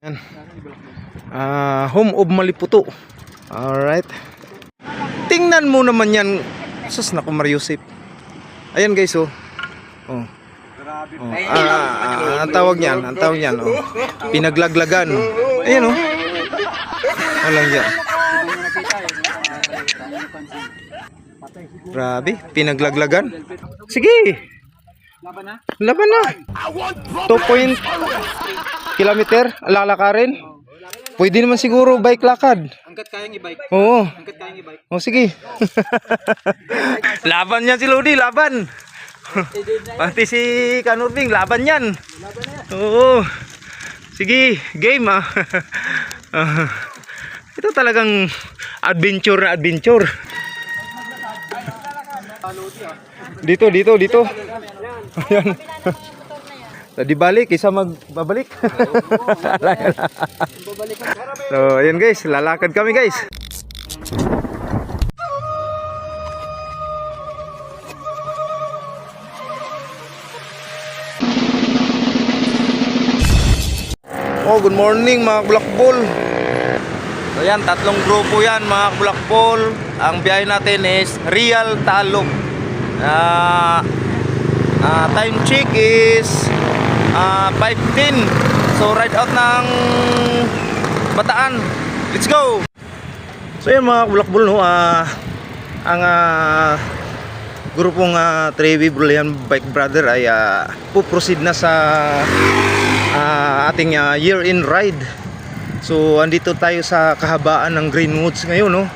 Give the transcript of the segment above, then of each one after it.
Yan. Home of Maliputo. Alright. Tingnan mo naman yan. Sus, naku Mariusip. Ayan guys, oh. Oh. Ang tawag niyan, oh. Pinaglaglagan. Ayan, oh. Walang yan. Grabe, pinaglaglagan. Sige. Laban na. 2 kilometer lalakarin. Pwede naman siguro bike lakad. Hanggat kayang i-bike. Oo. Hanggat kayang i-bike. Oh, sige. Laban yan si Lodi, laban. Pati si Kanurbing, laban yan. Oo. Sige, game ah. Ito talagang adventure na adventure. Dito. Ayan. Tadi balik, isa magbabalik. So, ayan guys, lalakad kami guys. Oh, good morning mga Bulakbol. So yan, 3 grupo yan mga Bulakbol. Ang biyahe natin is Real Talog. Time check is 5:10. So ride out ng Bataan. Let's go. So yan mga Bulakbol, no, ang grupong Trevi Brulian Bike Brother ay puproceed na sa ating year-end ride. So andito tayo sa kahabaan ng Greenwoods ngayon, no?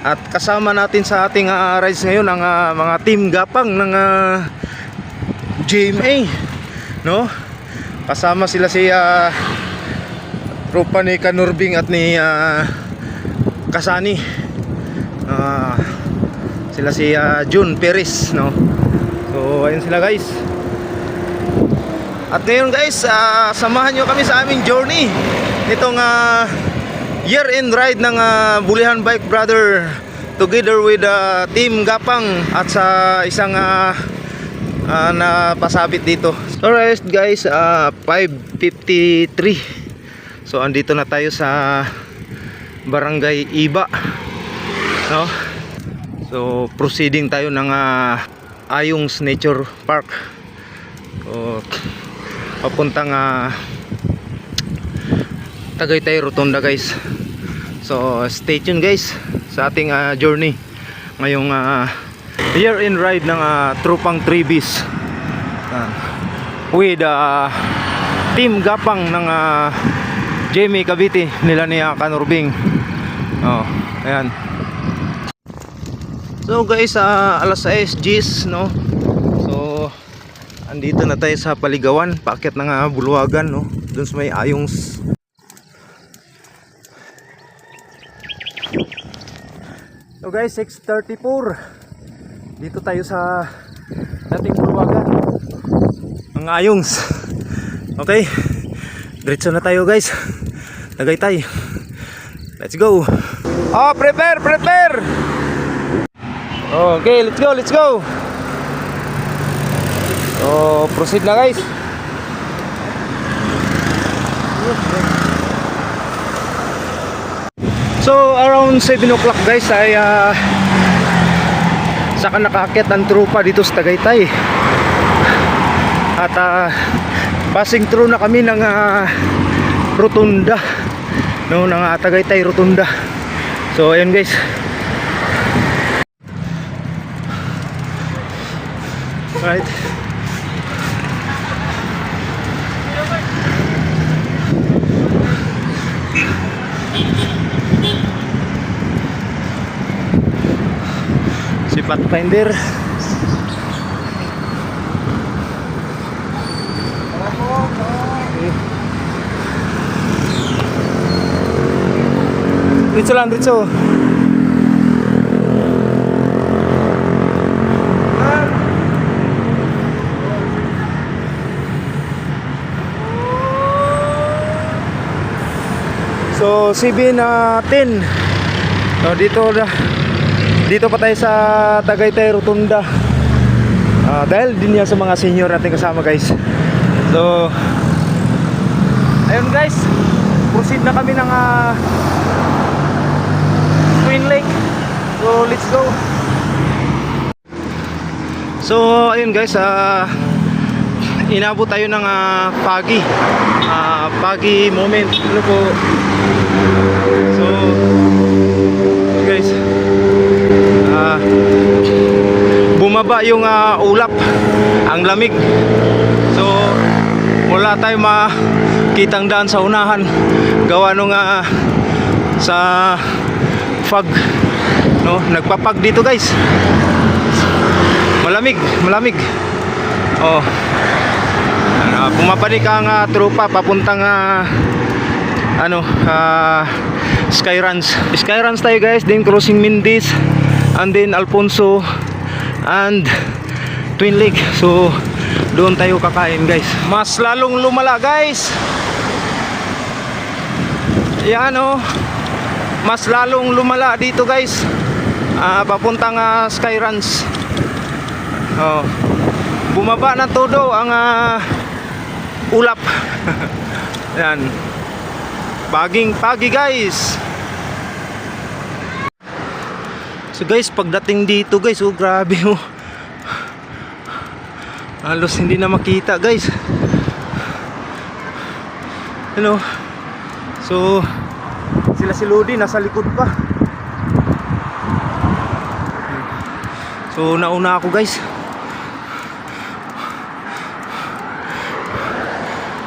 At kasama natin sa ating rides ngayon ang mga team gapang ng GMA, no? Kasama sila si tropa ni Kanurbing at ni Kasani. Sila si June Perez, no? So ayun sila guys. At ngayon guys, samahan nyo kami sa aming journey nitong year-end ride ng Bulihan Bike Brother together with Team Gapang at sa isang napasabit dito. Alright guys, 5:53. So andito na tayo sa Barangay Iba, no? So proceeding tayo ng Ayung's Nature Park. So papuntang Tagaytay Rotunda guys. So stay tuned guys sa ating journey ngayong year-end ride ng Tropang Trevis with Team Gapang ng Jamie Cavite nila ni Kanurbing. Oh, ayan. So guys, alas 6 Gs, no? So andito na tayo sa Paligawan, paakyat ng Buluwagan, no? Doon sa may Ayung's. So guys, 6:34. Dito tayo sa dating Buluwagan, ang Ayung's. Okay, diretso na tayo guys. Tagaytay. Let's go. Oh, prepare. Okay, let's go. So proceed na guys. So around 7 o'clock guys ay saka nakaakyat ang trupa dito sa Tagaytay. At passing through na kami ng Rotunda, no, ng Tagaytay Rotunda. So ayan guys. Right. Si Pathfinder. Dito lang, dito. So 7:10. So dito pa tayo sa Tagaytay Rotunda. Dahil din yan sa mga senior natin kasama guys. So ayun guys, proceed na kami ng Twin Lake. So let's go. So ayun guys, inabot tayo ng foggy moment. Ano po? So guys, bumaba yung ulap, ang lamig. So wala tayong makitang daan sa unahan gawa nung sa fog, no? Nagpapag dito guys, malamig. Oh, pumapanik ang tropa papuntang Skyruns tayo guys, then crossing Mindis, and then Alfonso and Twin Lake. So doon tayo kakain guys. Mas lalong lumala guys. Yan oh, mas lalong lumala dito guys, papuntang Skyruns. Oh, bumaba na todo ang ulap. Yan, pagi guys. So guys, pagdating dito guys, oh grabe oh, halos hindi na makita guys. Hello. So sila si Lodi nasa likod pa. So nauna ako guys.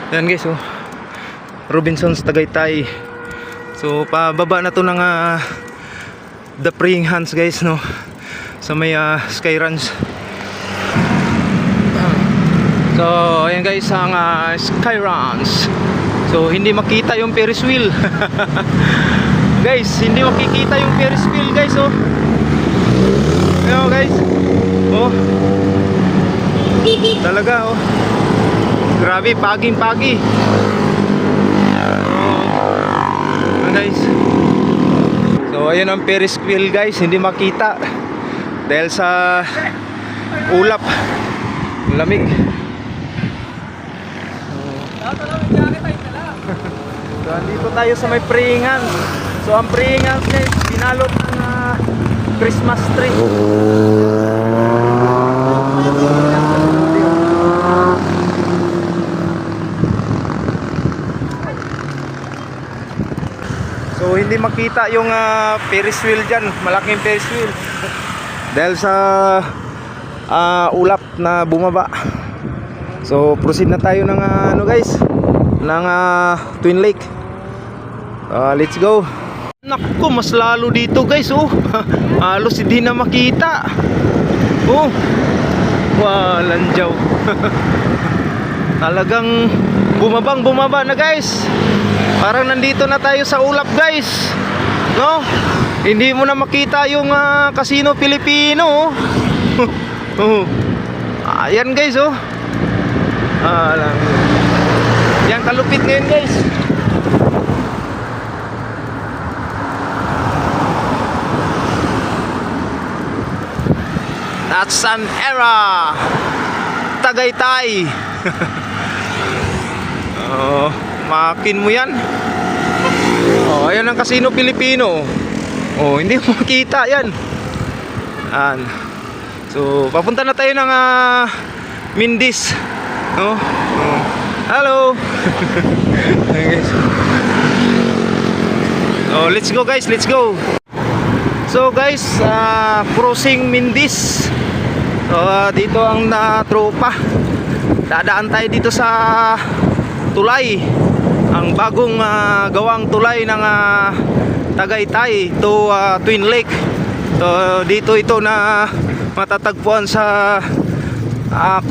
Yan guys oh, Robinson's Tagaytay. So pababa na to ng The Praying Hands guys, no, sa may Skyruns. So ayan guys ang Skyruns. So hindi makita yung Ferris wheel. Guys, hindi makikita yung Ferris wheel guys oh. Ayan guys. Oh. Talaga oh. Grabe, pagi. Oh. Guys. So ayan ang Ferris wheel guys, hindi makita dahil sa ulap, lamig. So andito tayo sa may Praying Hands. So ang Praying Hands guys, binalot ng Christmas tree. So hindi makita yung Ferris wheel dyan, malaking Ferris wheel dahil sa ulap na bumaba. So proceed na tayo ng guys, ng Twin Lake. Let's go. Naku, mas lalo dito guys oh. Halos hindi na makita. Oh, walanjaw. Talagang bumaba na guys. Parang nandito na tayo sa ulap guys, no? Hindi mo na makita yung Casino Pilipino. Oh. Ayan guys oh. Yan kalupit ngayon guys. That's an era Tagaytay. Oh, makin mo yan. Oh, ayan ang Casino Pilipino. Oh, hindi mo makita yan. So papunta na tayo ng Mindis. Oh. Hello. Okay. Oh, let's go guys, let's go. So guys, crossing Mindis. So dito ang tropa. Dadaan tayo dito sa tulay, ang bagong gawang tulay ng Tagaytay to Twin Lake. So dito ito na matatagpuan sa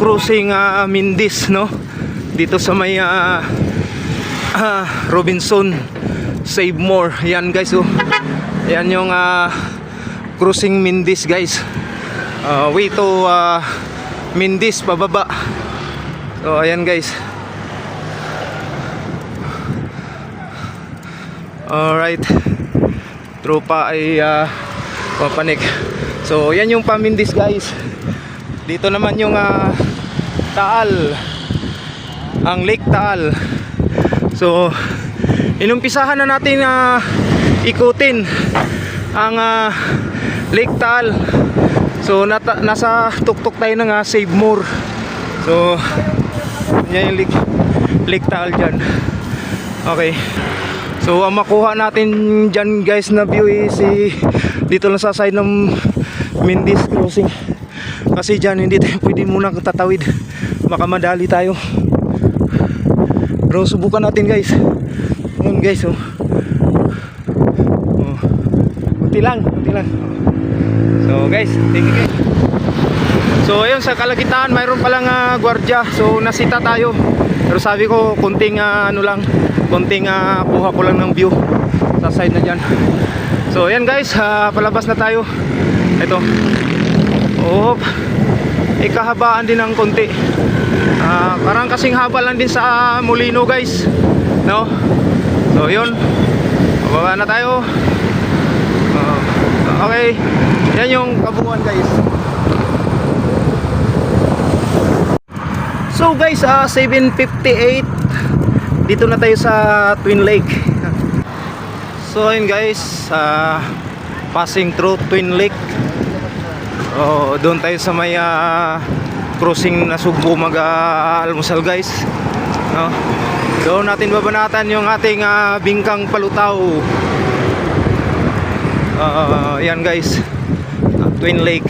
crossing Mindis, no? Dito sa may Robinson Save More. Yan guys oh. Yan yung crossing Mindis guys. Way to Mindis pababa. So ayan guys. Alright, tropa ay papanik. So yan yung Pamindis guys. Dito naman yung Taal, ang Lake Taal. So inumpisahan na natin ikutin ang Lake Taal. So nasa tuktok tayo ng Save More. So yan yung Lake Taal dyan. Okay. So ang makuha natin dyan guys na view is dito lang sa side ng Mindis Crossing. Kasi dyan hindi tayo pwede muna tatawid, baka madali tayo. Pero subukan natin guys. Yun guys, oh. Kunti lang. So guys, thank you guys. So ayun, sa Kalagitaan mayroon palang gwardiya. So nasita tayo. Pero sabi ko kunting kunting kuha ko lang ng view sa side na dyan. So ayan guys, palabas na tayo. Ito. Oh, kahabaan din ng konti. Parang kasing haba lang din sa Molino guys, no? So yun, bababa na tayo. Okay, yan yung kabuuan guys. So guys, 7:58, dito na tayo sa Twin Lake. So ayun guys, passing through Twin Lake. Doon tayo sa may crossing na Sugbo mag-almusal guys, no? Doon natin babanatan yung ating Bingkang Palutaw. Yan guys, Twin Lake.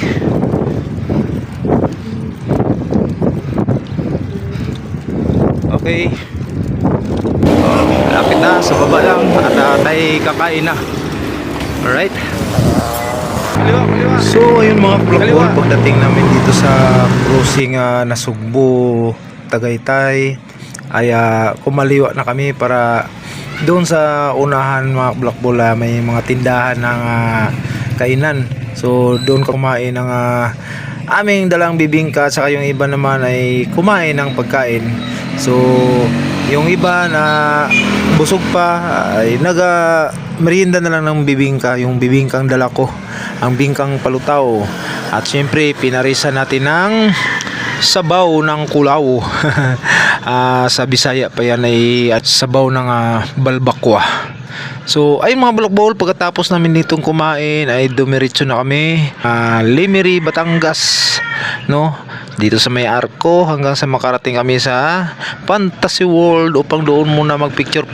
Okay, lapit na, sa baba lang at tayo kakain na. Alright. Kaliwa. So ayun mga vlog, pagdating namin dito sa crossing Nasugbo Tagaytay ay kumaliwa na kami para doon sa unahan mga vlog, may mga tindahan ng kainan. So doon kumain ng aming dalang bibingka, saka yung iba naman ay kumain ng pagkain. So yung iba na busog pa ay merienda na lang ng bibingka, yung bibingkang dala ko, ang Bingkang Palutaw. At syempre pinarisa natin ng sabaw ng kulaw. Sa Bisaya pa yan ay at sabaw ng balbakwa. So ayun mga balakbol, pagkatapos namin ditong kumain ay dumiretso na kami Lemery, Batangas, no? Dito sa may Arco hanggang sa makarating kami sa Fantasy World upang doon muna magpicture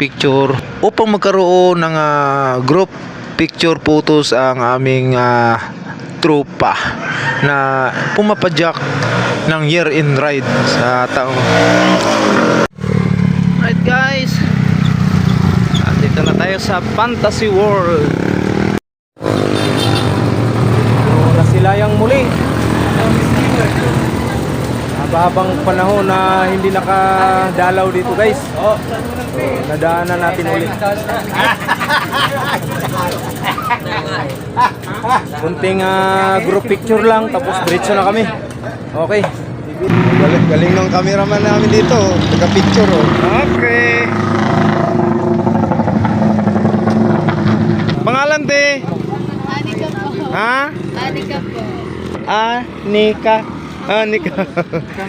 upang magkaroon ng group picture photos ang aming tropa na pumapadyak ng year-end ride sa taong. Right guys, dito na tayo sa Fantasy World. Nasilayang muli. Habang panahon na hindi nakadalaw dito guys. So, nadaanan natin ulit. Kunting group picture lang tapos diretso na kami. Okay. Galing ng cameraman namin dito, taga-picture oh. Okay. Pangalan te? Anika po. Ha? Anika po. Anika.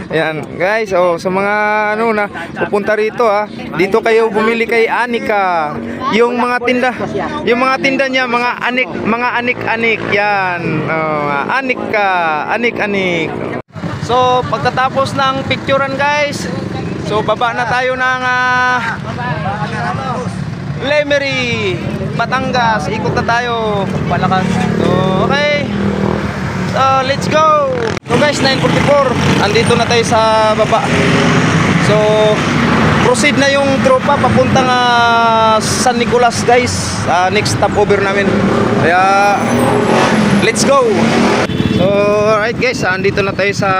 Ayan guys, sa mga na pupunta rito dito kayo bumili kay Anika. Yung mga tinda niya, mga anik yan. Anika, anik. So pagkatapos ng picturean guys, so baba na tayo ng Lemery, Batangas. Ikot na tayo palakas. So okay, so let's go. So guys, 9:44, andito na tayo sa baba. So proceed na yung tropa papuntang San Nicolas guys. Next stopover namin. Kaya let's go. So alright guys, andito na tayo sa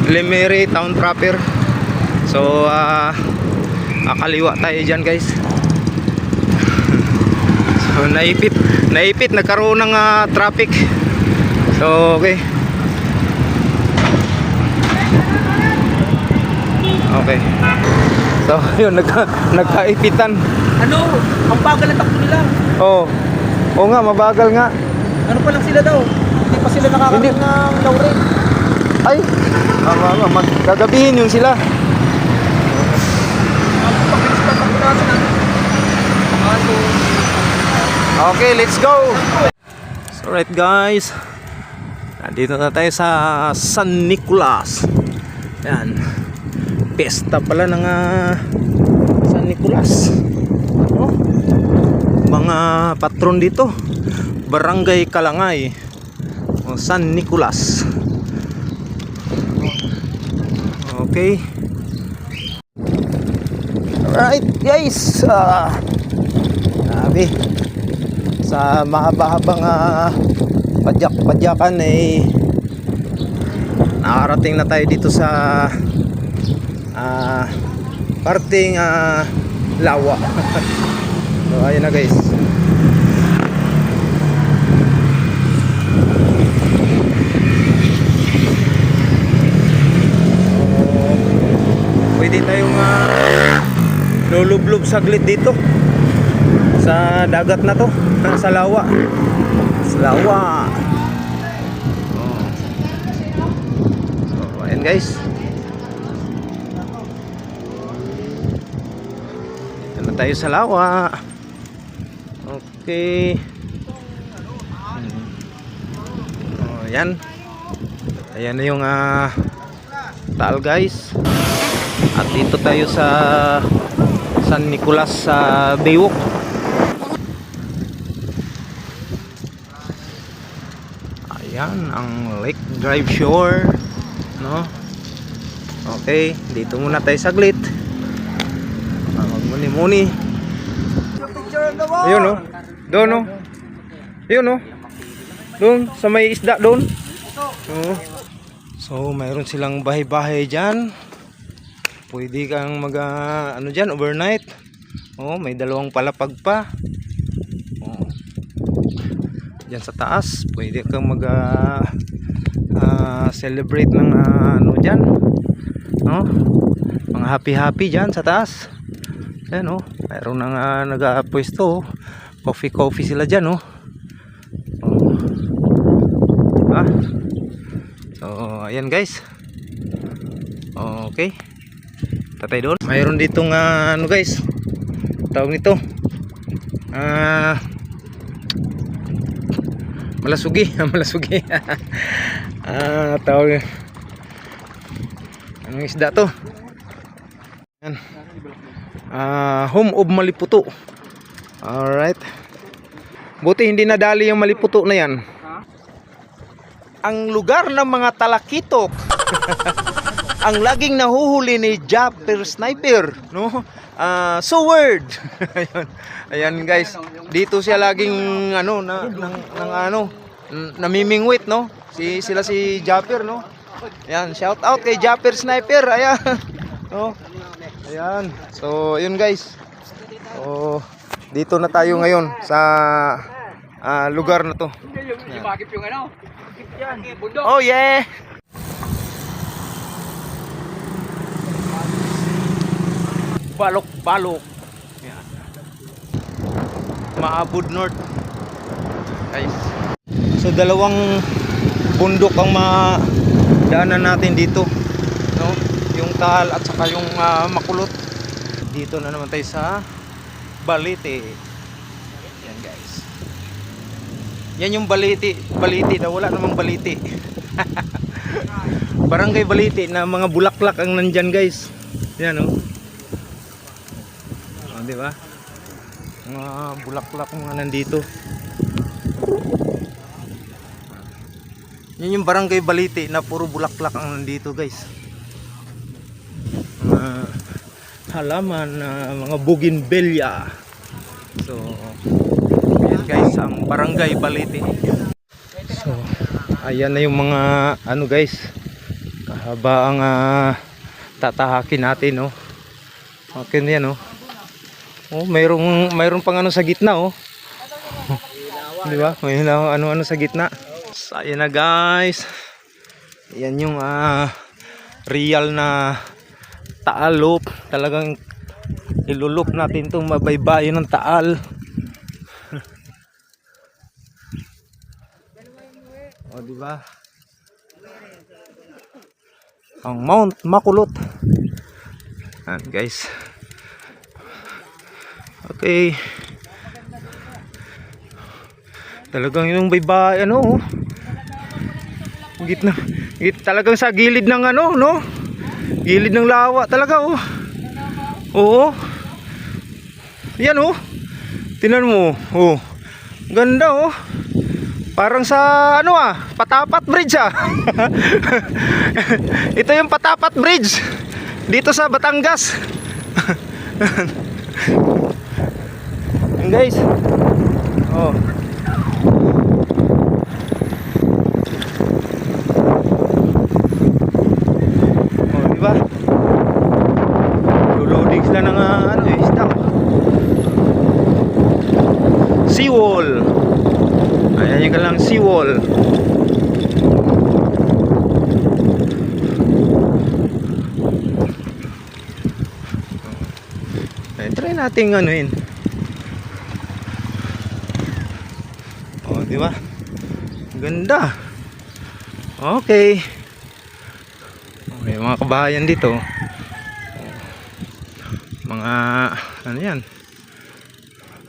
Lemery town proper. So kaliwa tayo dyan guys. So naipit nagkaroon ng traffic. So okay. Okay. So yun, nagkaipitan. Ano? Ang bagal na takbo nila. Oo nga, mabagal nga. Ano pa lang sila daw? Hindi pa sila nakakarating ng Laure. Ay, gagabihin yun sila. Okay, let's go. So right guys, nandito na tayo sa San Nicolas. Yan, pesta pala ng San Nicolas. Oh, mga patron dito, Barangay Kalangay, San Nicolas. Okay. Alright guys, sabi sa mahaba-habang padyak-padyakan nakarating na tayo dito sa parting Lawa. So ayun na guys. Pwede tayong lulublob saglit dito sa dagat na to, sa Lawa. Sa Lawa. So ayan guys. Dito na tayo sa Lawa. Okay. Ayan. Ayan na yung taal guys. At dito tayo sa San Nicolas sa Baywalk. Ayan ang Lake Drive Shore, no? Okay, dito muna tayo saglit. Magmuni-muni. Ayun, no? Doon, no? Ayun, no? Doon sa may isda doon. So mayroon silang bahay-bahay dyan. Pwede kang mag ano dyan, overnight. May dalawang palapag pa. Dyan sa taas pwede kang mag celebrate ng ano dyan, no? Mga happy dyan sa taas. Ayan, mayroon nang nag-pwesto. Coffee sila dyan, so ayan guys. Okay, tatay doon. Mayroon ditong ano guys, tawag nito malasugi. Malasugi. Tawag anong isda to? Yan. Home of Maliputo. Alright, buti hindi nadali yung Maliputo na yan. Ang lugar ng mga talakitok. Ang laging nahuhuli ni Japper Sniper, no? Sword. Ayan guys. Dito siya laging ano namimingwit, no? Sila si Japper, no? Ayan, shout out kay Japper Sniper. Ayan. No? Ayan. So, yun guys. So, dito na tayo ngayon sa lugar na to. Oh yeah. Balok. Yan. Maabud North. Guys. So dalawang bundok ang madaanan natin dito, no? Yung Taal at saka yung Makulot. Dito na naman tayo sa Balete. Yan guys. Yan yung Balete daw, wala namang Balete. Barangay Balete na mga bulaklak ang nandyan guys. Yan, no? Di ba? Mga bulaklak mga nandito. Yan yung Barangay Balete na puro bulaklak ang nandito guys. Halaman na mga bougainvillea. So ayan guys ang Barangay Balete. So ayan na yung mga ano guys, kahaba ang tatahakin natin, no? Okay na yan, no? Mayroong pang ano sa gitna, di ba? May ano sa gitna. So, ayan na guys. Yan yung real na Taal loop. Talagang ilulup natin itong mabaybayin ng Taal. Di ba? Ang Mount Makulot. Ayan guys. Okay. Talagang yung baybay ano oh. Gitna, talagang sa gilid ng ano no. Gilid ng lawa talaga oh. Oo. Yan oh. Tingnan mo oh. Ganda oh. Parang sa ano Patapat Bridge Ito yung Patapat Bridge dito sa Batangas. Yan guys. Oh. Oh, di ba? Loading sila ng isda. Seawall. Ayan yung kalang seawall. Ay, try nating anuin. Oh, di ba? Ganda. Okay. May mga kabahayan dito. Mga ano yan?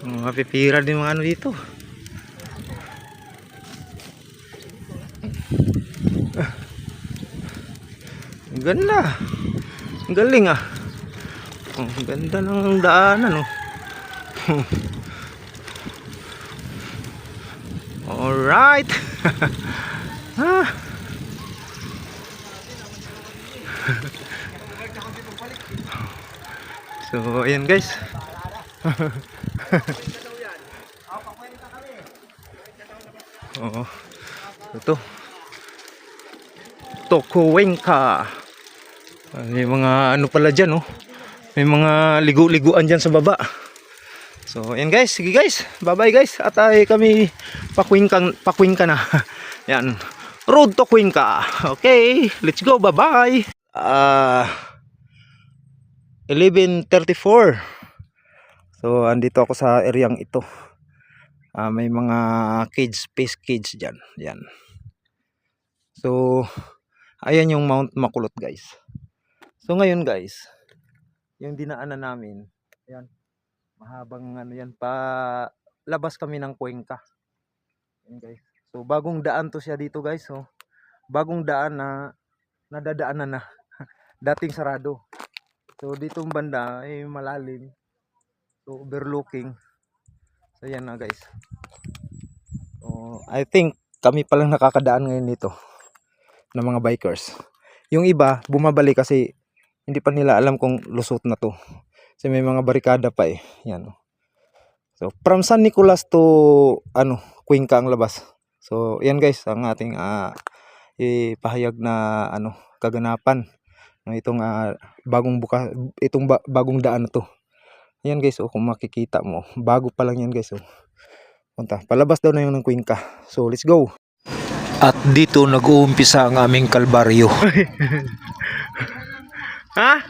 Mga pipira din mga ano dito. Ang ganda. Ang galing Ang ganda ng daanan Alright. So ayan guys. Oo. Ito Tokuwenka. May mga ano pala dyan may mga ligo-liguan dyan sa baba. So ayan guys, sige guys, bye bye guys. At kami pakwingka na. Yan, road to Cuenca. Okay, let's go, bye bye. 11:34. So andito ako sa areang ito. May mga space cage dyan. Yan. So ayan yung Mount Makulot guys. So ngayon guys, yung dinaanan namin, ayan, mahabang ano yan, pa labas kami ng Cuenca. Ayan guys. So bagong daan to siya dito guys. So bagong daan na nadadaanan na. Dating sarado. So dito ang banda ay malalim. So overlooking. So ayan na guys. So I think kami pa lang nakakadaan ngayon dito ng mga bikers. Yung iba bumabalik kasi hindi pa nila alam kung lusot na to. Kasi may mga barikada pa Yan. So from San Nicolas to Cuenca ang labas. So yan guys ang ating ipahayag na kaganapan ng itong bagong daan na to. Yan guys kung makikita mo, bago pa lang yan guys Punta, palabas daw na yung ng Cuenca. So let's go. At dito nag-uumpisa ang aming kalbaryo. Ha?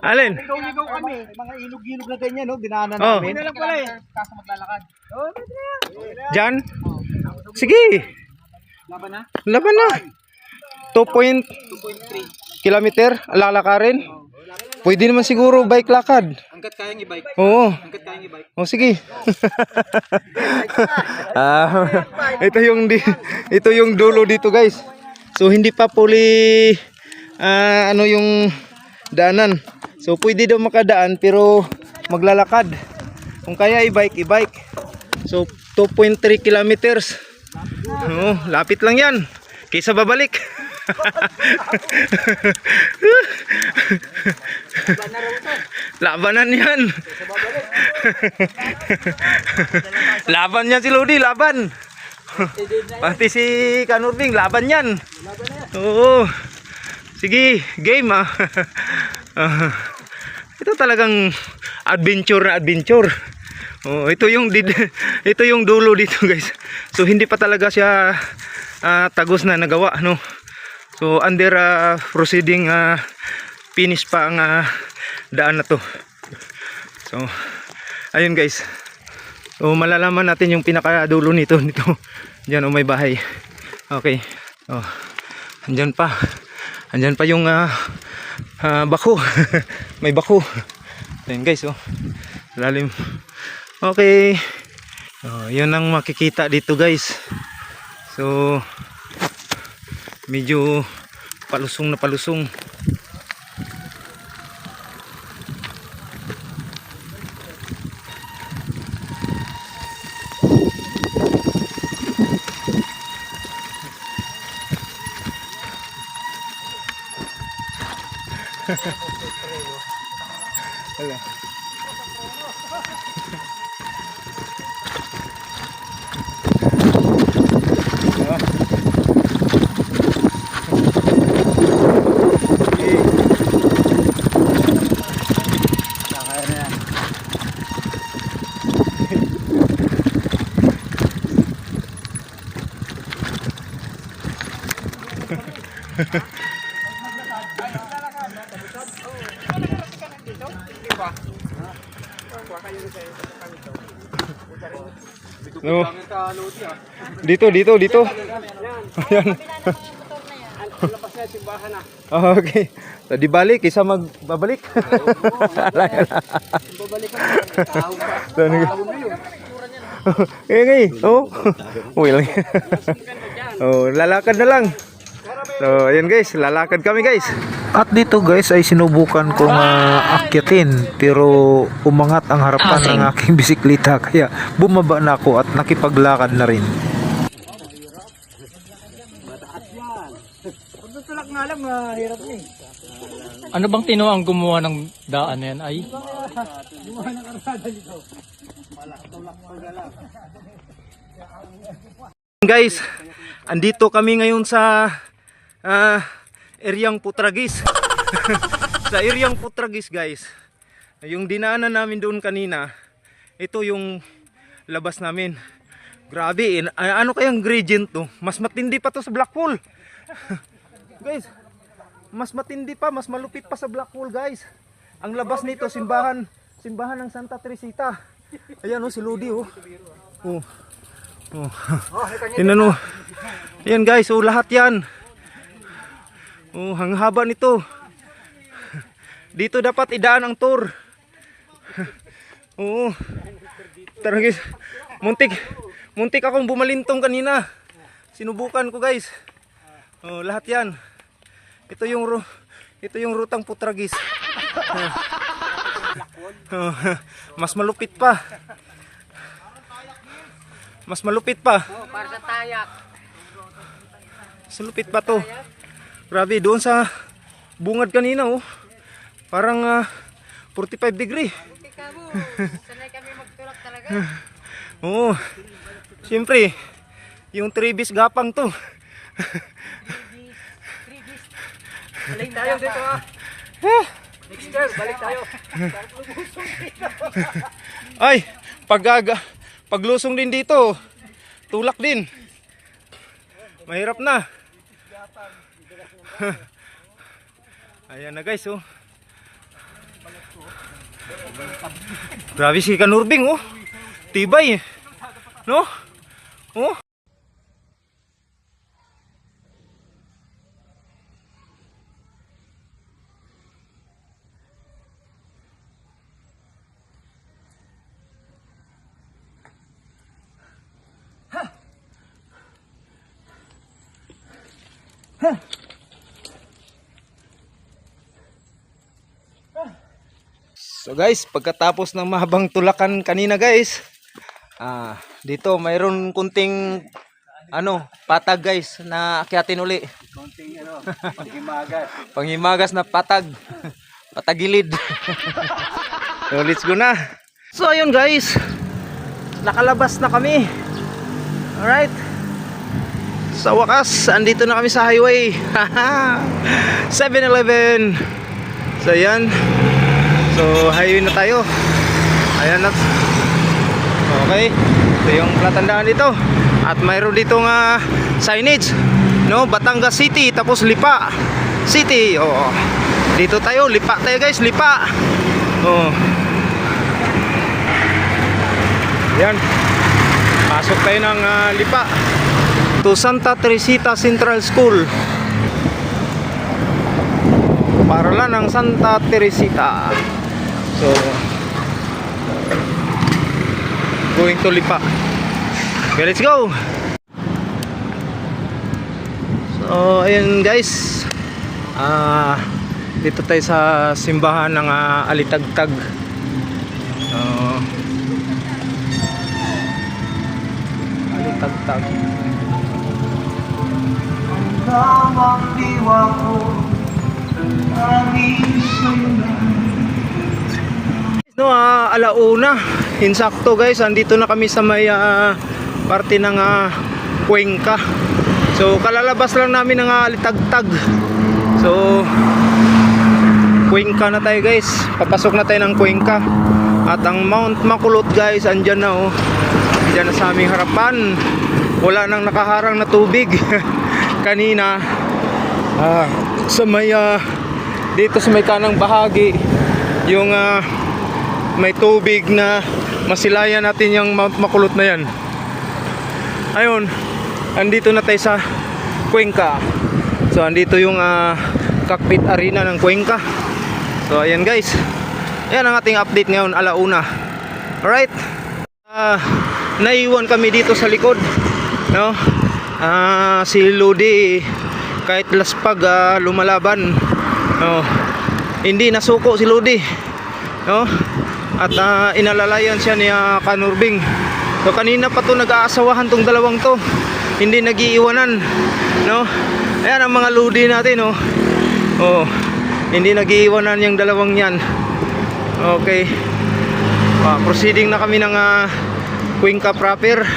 Alin? Ligaw kami. Mga ilog-ilog na ganyan, dinaanan namin. Hindi lang pala kaso maglalakad. Diyan? Sige. Laban na? Laban na. 2.3 kilometer lalakarin. Pwede naman siguro bike lakad. Hanggat kayang i-bike. Oo. Hanggat kayang i-bike. Oh sige. Ito yung dulo dito guys. So hindi pa fully yung daanan. So pwede daw makadaan pero maglalakad. Kung kaya i-bike. So 2.3 kilometers. Lapit lang yan. Kaysa babalik. Labanan yan. Laban yan si Lodi, laban. Pati si Kanurbing, laban yan. Oo. Sige, game Ito talagang adventure na adventure. Ito yung dulo dito guys. So hindi pa talaga siya tagos na nagawa So under proceeding finish pa ang daan na to. So ayun guys. So malalaman natin yung pinakadulo nito. Diyan may bahay. Okay. Andyan pa yung bako. May bako. Ayun guys lalim. Okay. Yun ang makikita dito guys. So medyo palusong na palusong. Wala. No. Dito. Ayan. Okay. Tadi balik, isa magbabalik. Ngay. Oh. Uy lang. Oh, lalakad na lang. So, ayan guys, lalakad kami guys. At dito guys ay sinubukan kong akyatin pero umangat ang harapan ng aking bisikleta kaya bumaba na ako at nakipaglakad na rin. Ano bang tinuang gumawa ng daan na yan ay? Guys, andito kami ngayon sa eryang Putragis. Sa eryang Putragis guys. Yung dinaanan namin doon kanina, ito yung labas namin. Grabe, ano kayang gradient to? Mas matindi pa to sa Blackpool. Guys, mas matindi pa, mas malupit pa sa Blackpool guys. Ang labas nito, simbahan ng Santa Teresita. Ayan oh, si Lodi oh. Oh. Oh. Tingnan mo. Ayan guys, oh lahat yan. Oh, ang haba nito. Dito dapat idaan ang tour. Oo. Tara guys. Muntik akong bumalintong kanina. Sinubukan ko guys. Oh, lahat 'yan. Ito yung rutang Putragis. Oh, mas malupit pa. Mas malupit pa. Oh, para sa tayak. Mas malupit pa to. Grabe, doon sa bungad kanina oh. Parang 45 degree. Sanay kami magtulak talaga. Oo. Siyempre, yung 3 bis gapang to. Balik tayo dito ah. Next time, balik tayo. Ay, paglusong din dito, tulak din. Mahirap na. Ayan na guys oh. Grabe si Kanurbing oh. Tibay. No? Oh. So guys, pagkatapos ng mahabang tulakan kanina guys, dito mayroon kunting patag guys na akyatin uli. Konting panghimagas. Panghimagas na patag. Patagilid. So let's go na. So ayun guys, nakalabas na kami. Alright. Sa wakas, andito na kami sa highway. 7-Eleven. So ayan. So highway na tayo. Ayan na. Okay. Ito yung platandaan dito. At mayroon dito nga signage, no? Batangas City tapos Lipa City. Oh. Dito tayo, Lipa tayo guys, Lipa. Oh. Yan. Pasok tayo ng Lipa to Santa Teresita Central School. Paralan ng Santa Teresita. So going to Lipa. Okay, let's go. So ayun guys, dito tayo sa simbahan ng Alitagtag. Alitagtag. Tamang diwa ko, aming No, alauna. Insakto guys, andito na kami sa may parte ng Cuenca. So kalalabas lang namin ng Alitagtag. So Cuenca na tayo guys. Papasok na tayo ng Cuenca. At ang Mount Makulot guys, andyan na oh. Andyan na sa aming harapan. Wala nang nakaharang na tubig. Kanina sa may dito sa may kanang bahagi yung may tubig na masilayan natin yung Mount Makulot na yan. Ayun, andito na tayo sa Cuenca. So andito yung cockpit arena ng Cuenca. So ayan guys, ayan ang ating update ngayon, alauna. Alright, naiwan kami dito sa likod, no? Si Lodi kahit laspag lumalaban, no? Hindi nasuko si Lodi, no? At inalalayan siya ni Kanurbing. So kanina pa to nag-aasawahan tong dalawang to, hindi nag-iiwanan, no? Ayan ang mga Lodi natin, no? Oh, hindi nag-iiwanan yung dalawang yan. Okay, proceeding na kami ng Cuenca proper.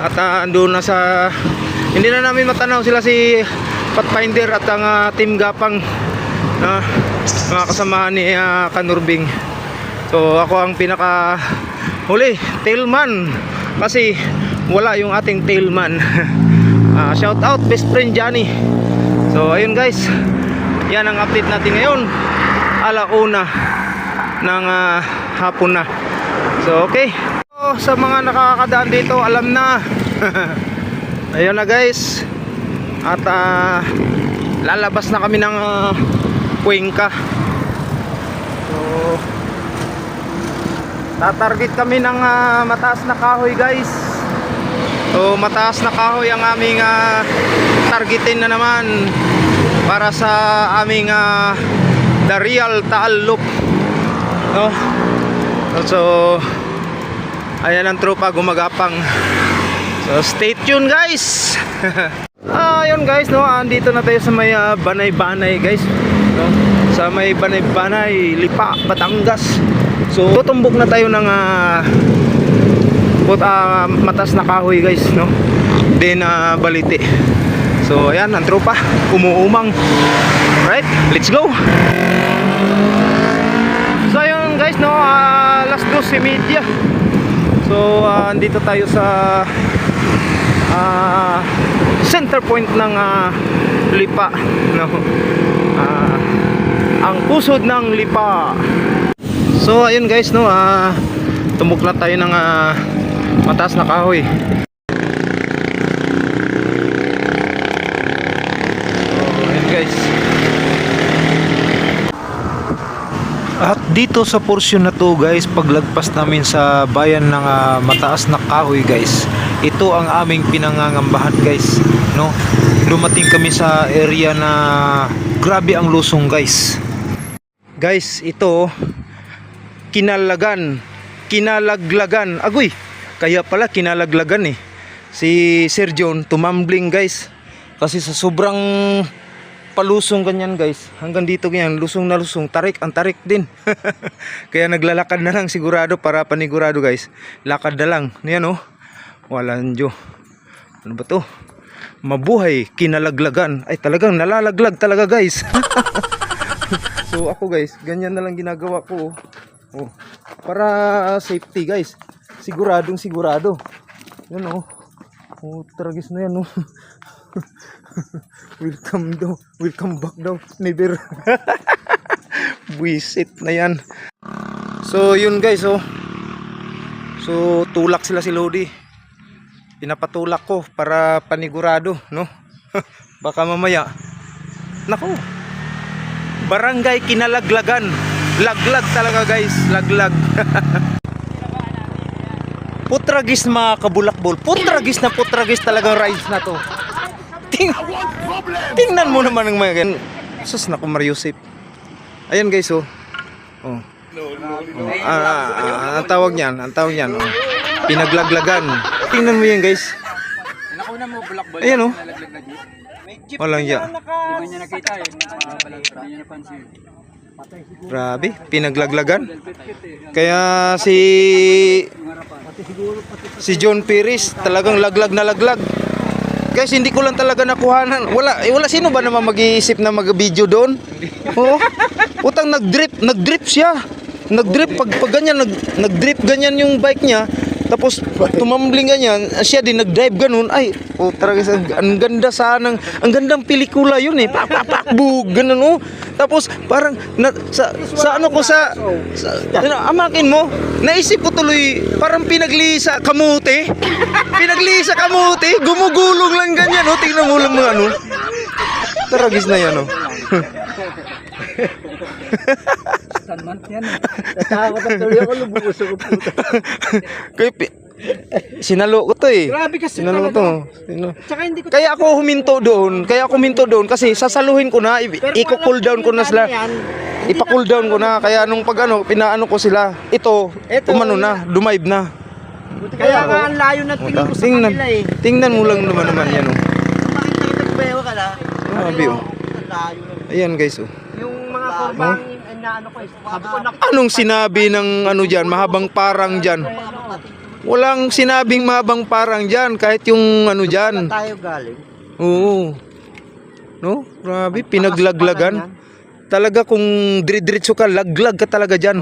At andun na sa, hindi na namin matanaw sila si Pathfinder at ang Team Gapang, mga kasamahan ni Kanurbing. So ako ang pinaka huli, tailman, kasi wala yung ating tailman. Shout out best friend Johnny. So ayun guys, yan ang update natin ngayon, alauna ng hapon na. So okay, sa mga nakakadaan dito alam na. Ayun na guys, at lalabas na kami ng Cuenca. So tatarget kami ng mataas na kahoy guys. So mataas na kahoy ang aming targetin na naman para sa aming The Real Taal Loop, no? So ayan ang tropa gumagapang. So stay tuned guys. Ayun guys, no, andito na tayo sa may Banay-Banay guys, no? Sa may Banay-Banay, Lipa, Batangas. So tutumbok na tayo ng matas na kahoy guys, no? Then balite. So ayan ang tropa umuumang. Right, let's go. So ayun guys, no, alas 12:30. So andito tayo sa center point ng Lipa, no? Ang pusod ng Lipa. So ayun guys, no, tumbok na tayo ng mataas na kahoy. So ayun guys. At dito sa portion na to guys, paglagpas namin sa bayan ng mataas na kahoy guys, ito ang aming pinangangambahan guys, no? Dumating kami sa area na grabe ang lusong guys. Guys, ito kinalaglagan. Agoy, kaya pala kinalaglagan eh. Si Sir John tumambling guys, kasi sa sobrang palusong ganyan guys, hanggang dito ganyan, lusong na lusong, tarik ang tarik din. Kaya naglalakad na lang sigurado, para panigurado guys, lakad na lang. Yan oh, walang Diyo. Ano ba to? Mabuhay kinalaglagan. Ay talagang nalalaglag talaga guys. So ako guys, ganyan na lang ginagawa ko. Oh, para safety guys, siguradong sigurado. Yan oh, oh tragis na yan oh. Welcome back daw, never. Buisit na yan. So yun guys, oh, so tulak sila si Lodi, pinapatulak ko para panigurado, no? Baka mamaya, nako, barangay kinalaglagan, laglag talaga guys, laglag. Putragis mga kabulakbol. Putragis na putragis talagang rides na to. Tingnan mo naman ng mga ganyan. Sus, naku Mariusip. Ayan guys, oh. Oh. Ang tawag niyan, oh. Pinaglaglagan. Tingnan mo yan guys. Nakuna mo bulak-bulak. Ayan, oh. Nalaglag na dito. Walang ya. Di ba niya nakita eh? Hindi niya napansin. Grabe, pinaglaglagan. Kaya si John Perez talagang laglag na laglag. Guys, hindi ko lang talaga nakuhanan. Wala sino ba naman mag-iisip na mag-video doon? Oo. Utang nag-drip siya. Nag-drip pag ganyan, nag-drip ganyan yung bike niya. Tapos tumambling ganyan, siya din nag-dive ganun. Ay, talaga ang ganda sana, ang gandang pelikula yun eh. Pak bug ganun oh. Tapos parang sa ano ko sa amakin mo, naisip ko tuloy parang pinagli sa kamuti. Pinagli sa kamuti, gumugulong lang ganyan oh. Tingnan mo lang mga ano. Taragis na yan oh. Sanman yan. Natakot ang tuloy ako, lubuso ko puta. Kaya sinalo ko to eh. Grabe kasi Sinalo ko to. Tsaka hindi ko... Kaya ako huminto doon kasi sasaluhin ko na, i-cool down ko na sila. Ipa-cool down ko na kaya nung pag ano, pinaano ko sila. Ito umano na, dumive na. Kaya nga ang layo na tingin ko sa kanila eh. Tingnan mo lang naman yan oh. Makikita ko ba ka na? Grabe oh. Ang layo na. Ayan guys oh. Yung mga kurbang na ano ko eh. Sabi ko na... Anong sinabi ng ano diyan, mahabang parang diyan? Walang sinabing mahabang parang diyan kahit yung ano diyan. Tayo galing. Oo. No? Grabe, pinaglaglagan. Talaga kung diretso ka, laglag ka talaga diyan.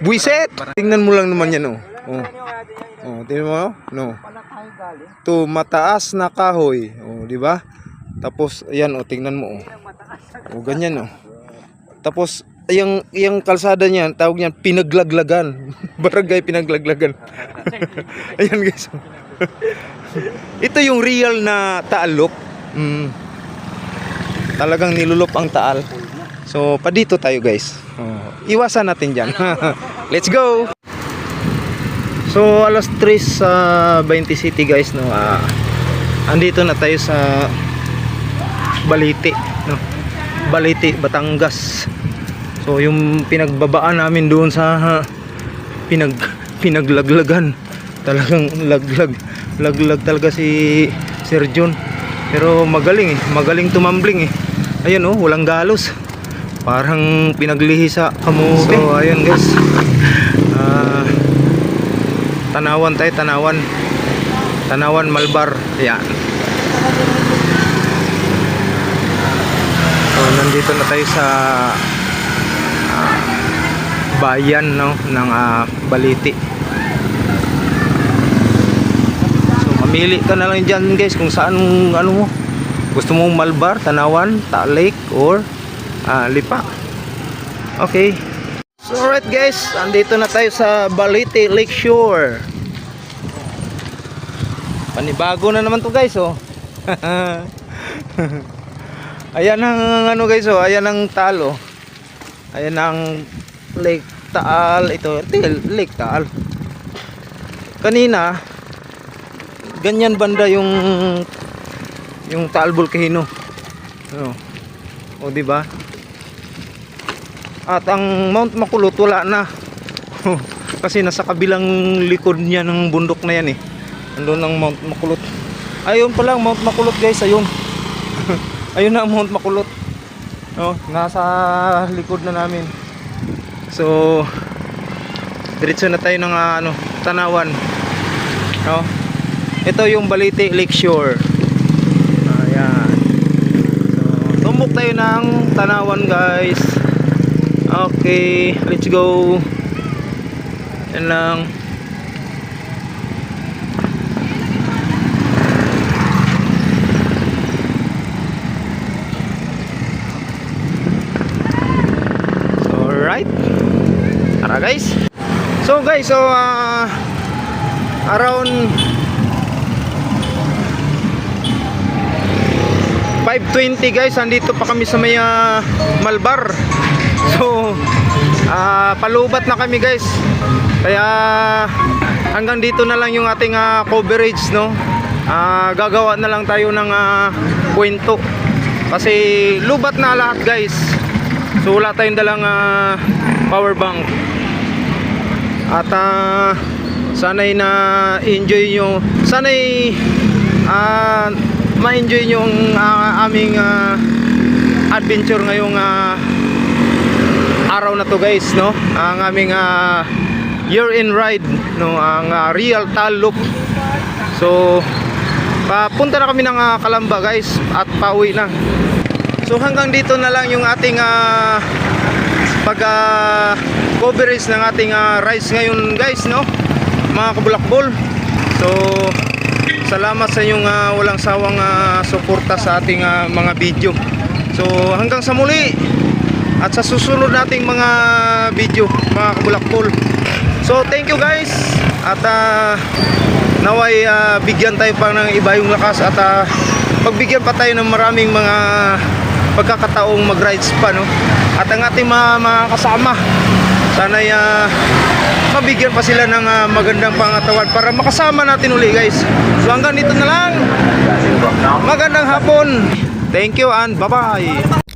Buiset. Tingnan mo lang naman yan oh. Oh. Oh, tingnan mo no. To mataas na kahoy, oh, di ba? Tapos ayan oh, tingnan mo oh. Oh, ganyan oh. Tapos yung kalsada niyan, tawag niyan pinaglaglagan. Barangay pinaglaglagan. Ayan guys. Ito yung real na taalop. Talagang nilulop ang taal. So, pa dito tayo guys. Iwasan natin diyan. Let's go. So, alas 3 sa 20 City guys no. Andito na tayo sa Balite, no. Balite, Batangas. So yung pinagbabaan namin doon sa pinaglaglagan. Talagang laglag talaga si Sir John. Pero magaling tumambling eh. Ayun oh, walang galos. Parang pinaglihi sa kamuti. So ayun guys. Tanawan tayo, Tanawan Malbar. Ayan. So nandito na tayo sa bayan no ng Balite. So mamili ka na lang diyan guys kung saan ano mo. Gusto mo Malbar, Tanawan, Lake or Lipa. Okay. So alright guys, andito na tayo sa Balite Lakeshore. Panibago na naman to guys oh. Ayan ang ano guys oh, ayan ang talo. Ayan ang Lake Taal. Ito Lake Taal. Kanina ganyan banda yung Taal Volcano. Ano? O di ba? At ang Mount Makulot wala na. Kasi nasa kabilang likod niya ng bundok na yan eh. Andun ang Mount Makulot. Ayun pa lang Mount Makulot guys, ayun. Ayun na ang Mount Makulot. Oh, nasa likod na namin. So diretso na tayo ng Tanawan. Oh. Ito yung Balite Lakeshore. Ayan. So tumbok tayo ng Tanawan guys. Okay, let's go. Yan lang. Alright. Tara guys. So guys, around 5:20 guys, andito pa kami sa may Malbar. So palubat na kami guys. Kaya hanggang dito na lang yung ating coverage, no. Gagawa na lang tayo ng kwento kasi lubat na lahat guys. So wala tayong dalang power bank. At sana'y na enjoy nyo, sana'y ma-enjoy nyo ang aming adventure ngayong araw na to guys, no. Ang aming year in ride, no, ang Real Taluk. So papunta na kami ng Calamba guys at pauwi na. So hanggang dito na lang yung ating pag coverage ng ating rides ngayon guys, no, mga kabulakbol. So salamat sa inyong walang sawang suporta sa ating mga video. So hanggang sa muli at sa susunod nating mga video, mga kabulakbol. So thank you guys. At naway bigyan tayo pa ng iba yung lakas at pagbigyan pa tayo ng maraming mga pagkakataong mag-rides pa, no. At ang ating mga kasama, sana'y mabigyan pa sila ng magandang pangatawan para makasama natin uli guys. So hanggang dito na lang. Magandang hapon. Thank you and bye bye.